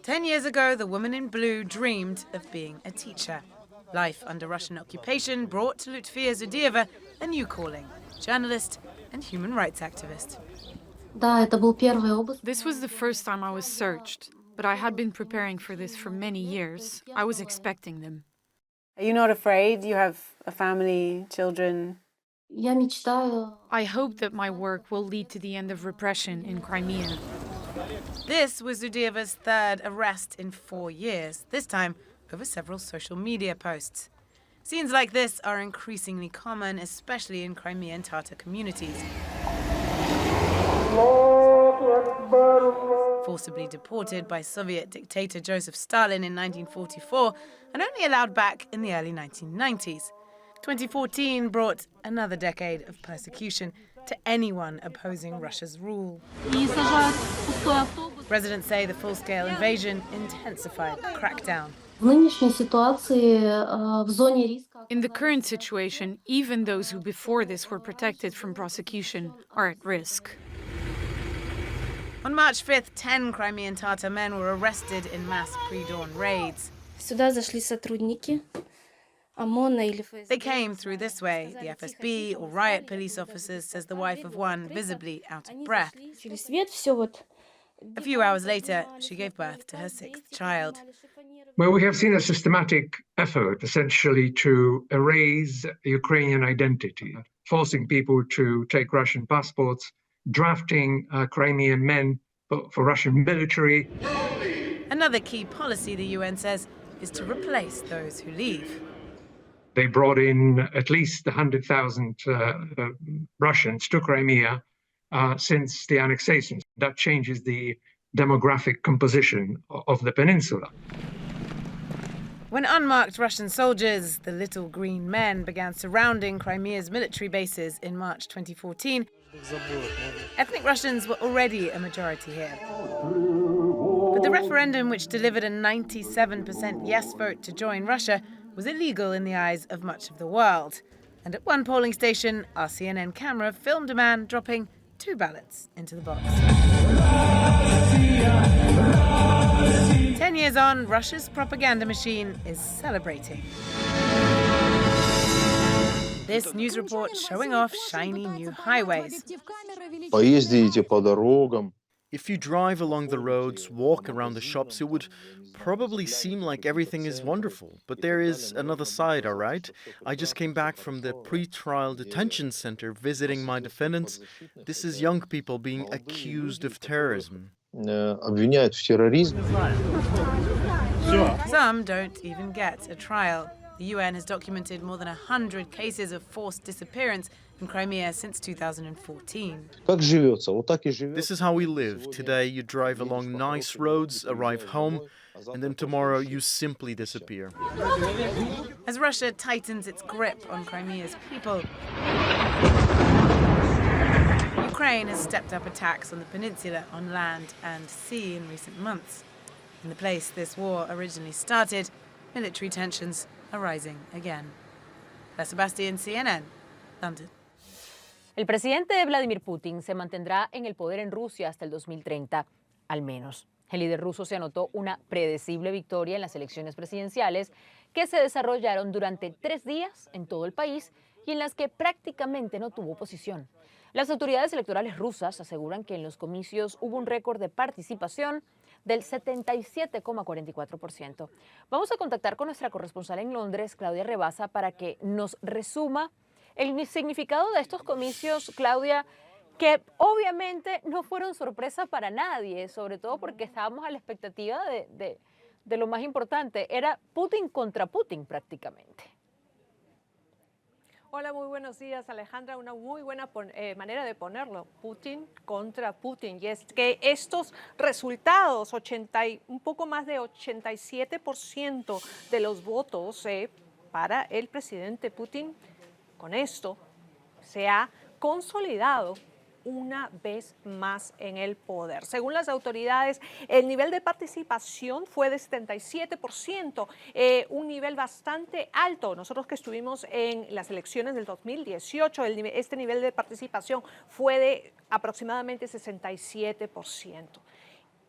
10 years ago, the woman in blue dreamed of being a teacher. Life under Russian occupation brought to Lutfia Zudieva a new calling: journalist and human rights activist. This was the first time I was searched, but I had been preparing for this for many years. I was expecting them. Are you not afraid? You have a family, children. I hope that my work will lead to the end of repression in Crimea. This was Zudieva's third arrest in 4 years, this time over several social media posts. Scenes like this are increasingly common, especially in Crimean Tatar communities. Forcibly deported by Soviet dictator Joseph Stalin in 1944 and only allowed back in the early 1990s. 2014 brought another decade of persecution to anyone opposing Russia's rule. Residents say the full-scale invasion intensified the crackdown. In the current situation, even those who before this were protected from prosecution are at risk. On March 5th, 10 Crimean Tatar men were arrested in mass pre-dawn raids. They came through this way. The FSB, or riot police officers, says the wife of one, visibly out of breath. A few hours later, she gave birth to her sixth child. Well, we have seen a systematic effort, essentially, to erase Ukrainian identity, forcing people to take Russian passports, drafting Crimean men for Russian military. Another key policy, the UN says, is to replace those who leave. They brought in at least 100,000 Russians to Crimea since the annexation. That changes the demographic composition of the peninsula. When unmarked Russian soldiers, the Little Green Men, began surrounding Crimea's military bases in March 2014, ethnic Russians were already a majority here. But the referendum, which delivered a 97% yes vote to join Russia, was illegal in the eyes of much of the world. And at one polling station, our CNN camera filmed a man dropping 2 ballots into the box. 10 years on, Russia's propaganda machine is celebrating. This news report showing off shiny new highways. If you drive along the roads, walk around the shops, it would probably seem like everything is wonderful. But there is another side, all right? I just came back from the pre-trial detention center visiting my defendants. This is young people being accused of terrorism. Some don't even get a trial. The UN has documented more than 100 cases of forced disappearance in Crimea since 2014. This is how we live. Today you drive along nice roads, arrive home, and then tomorrow you simply disappear. As Russia tightens its grip on Crimea's people, Ukraine has stepped up attacks on the peninsula on land and sea in recent months. In the place this war originally started, military tensions are rising again. Claire Sebastian, CNN, London. El presidente Vladimir Putin se mantendrá en el poder en Rusia hasta el 2030, al menos. El líder ruso se anotó una predecible victoria en las elecciones presidenciales que se desarrollaron durante 3 días en todo el país y en las que prácticamente no tuvo oposición. Las autoridades electorales rusas aseguran que en los comicios hubo un récord de participación del 77,44%. Vamos a contactar con nuestra corresponsal en Londres, Claudia Rebasa, para que nos resuma el significado de estos comicios, Claudia, que obviamente no fueron sorpresa para nadie, sobre todo porque estábamos a la expectativa de lo más importante. Era Putin contra Putin prácticamente. Hola, muy buenos días, Alejandra. Una muy buena manera de ponerlo, Putin contra Putin. Y es que estos resultados, un poco más de 87% de los votos para el presidente Putin, con esto se ha consolidado una vez más en el poder. Según las autoridades, el nivel de participación fue de 77%, un nivel bastante alto. Nosotros que estuvimos en las elecciones del 2018, este nivel de participación fue de aproximadamente 67%.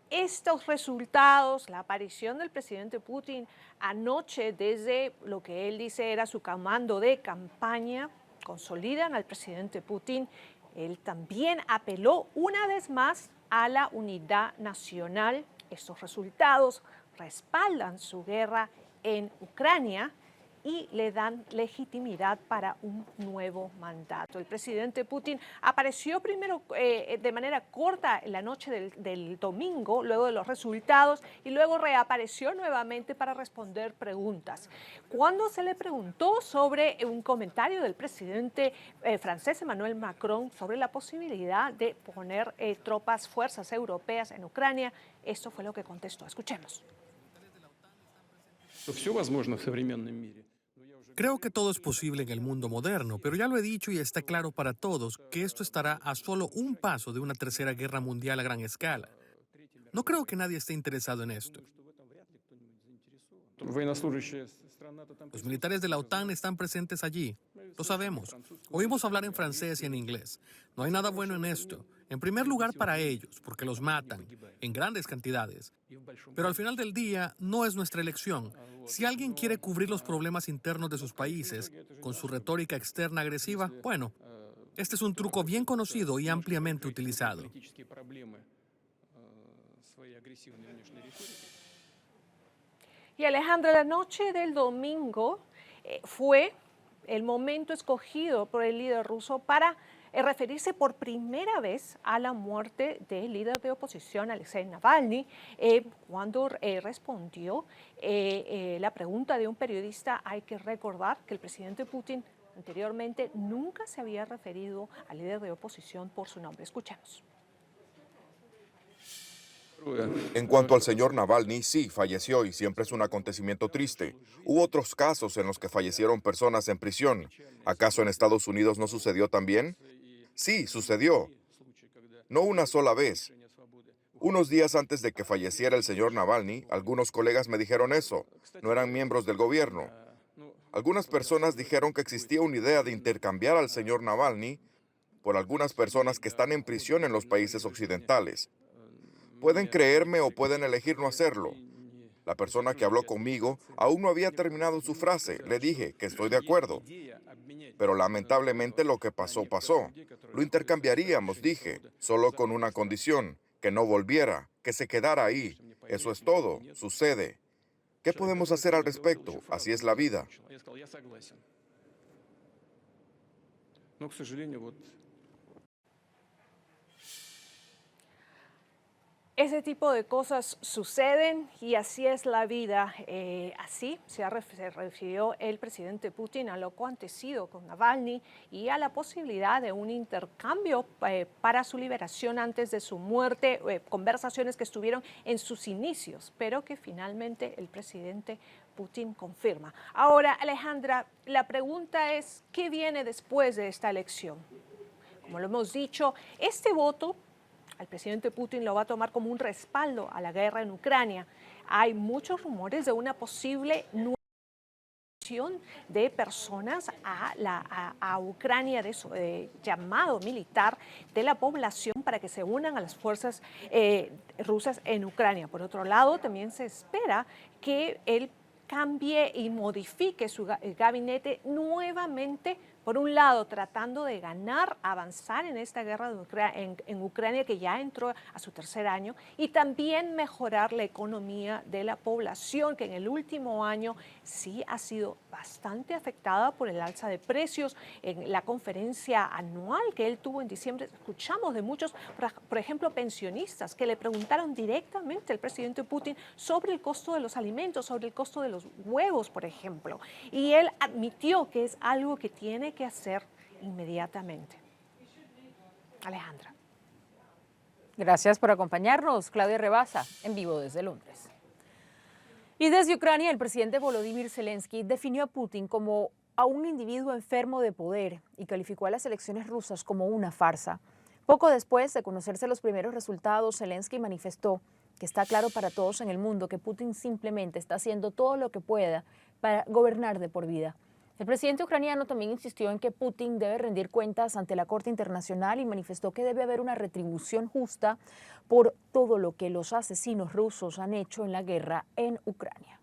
estos resultados, la aparición del presidente Putin anoche desde lo que él dice era su comando de campaña, consolidan al presidente Putin. Él también apeló una vez más a la unidad nacional. Estos resultados respaldan su guerra en Ucrania y le dan legitimidad para un nuevo mandato. El presidente Putin apareció primero de manera corta en la noche del domingo, luego de los resultados, y luego reapareció nuevamente para responder preguntas. Cuando se le preguntó sobre un comentario del presidente francés Emmanuel Macron sobre la posibilidad de poner fuerzas europeas en Ucrania, esto fue lo que contestó. Escuchemos. Creo que todo es posible en el mundo moderno, pero ya lo he dicho y está claro para todos que esto estará a solo un paso de una tercera guerra mundial a gran escala. No creo que nadie esté interesado en esto. Los militares de la OTAN están presentes allí. Lo sabemos. Oímos hablar en francés y en inglés. No hay nada bueno en esto. En primer lugar para ellos, porque los matan en grandes cantidades. Pero al final del día, no es nuestra elección. Si alguien quiere cubrir los problemas internos de sus países con su retórica externa agresiva, bueno, este es un truco bien conocido y ampliamente utilizado. Y Alejandra, la noche del domingo fue el momento escogido por el líder ruso para referirse por primera vez a la muerte del líder de oposición, Alexei Navalny, cuando respondió la pregunta de un periodista. Hay que recordar que el presidente Putin anteriormente nunca se había referido al líder de oposición por su nombre. Escuchemos. En cuanto al señor Navalny, sí, falleció y siempre es un acontecimiento triste. Hubo otros casos en los que fallecieron personas en prisión. ¿Acaso en Estados Unidos no sucedió también? Sí, sucedió. No una sola vez. Unos días antes de que falleciera el señor Navalny, algunos colegas me dijeron eso. No eran miembros del gobierno. Algunas personas dijeron que existía una idea de intercambiar al señor Navalny por algunas personas que están en prisión en los países occidentales. Pueden creerme o pueden elegir no hacerlo. La persona que habló conmigo aún no había terminado su frase. Le dije que estoy de acuerdo. Pero lamentablemente lo que pasó, pasó. Lo intercambiaríamos, dije, solo con una condición, que no volviera, que se quedara ahí. Eso es todo, sucede. ¿Qué podemos hacer al respecto? Así es la vida. Ese tipo de cosas suceden y así es la vida. Así se refirió el presidente Putin a lo acontecido con Navalny y a la posibilidad de un intercambio para su liberación antes de su muerte, conversaciones que estuvieron en sus inicios, pero que finalmente el presidente Putin confirma. Ahora, Alejandra, la pregunta es, ¿qué viene después de esta elección? Como lo hemos dicho, este voto al presidente Putin lo va a tomar como un respaldo a la guerra en Ucrania. Hay muchos rumores de una posible nueva de personas a Ucrania, de llamado militar de la población para que se unan a las fuerzas rusas en Ucrania. Por otro lado, también se espera que él cambie y modifique su gabinete nuevamente, por un lado tratando de avanzar en esta guerra en Ucrania que ya entró a su tercer año, y también mejorar la economía de la población que en el último año sí ha sido bastante afectada por el alza de precios. En la conferencia anual que él tuvo en diciembre escuchamos de muchos, por ejemplo, pensionistas que le preguntaron directamente al presidente Putin sobre el costo de los alimentos, sobre el costo de los huevos, por ejemplo, y él admitió que es algo que tiene que hacer inmediatamente. Alejandra. Gracias por acompañarnos, Claudia Rebasa, en vivo desde Londres. Y desde Ucrania, el presidente Volodymyr Zelensky definió a Putin como a un individuo enfermo de poder y calificó a las elecciones rusas como una farsa. Poco después de conocerse los primeros resultados, Zelensky manifestó que está claro para todos en el mundo que Putin simplemente está haciendo todo lo que pueda para gobernar de por vida. El presidente ucraniano también insistió en que Putin debe rendir cuentas ante la Corte Internacional y manifestó que debe haber una retribución justa por todo lo que los asesinos rusos han hecho en la guerra en Ucrania.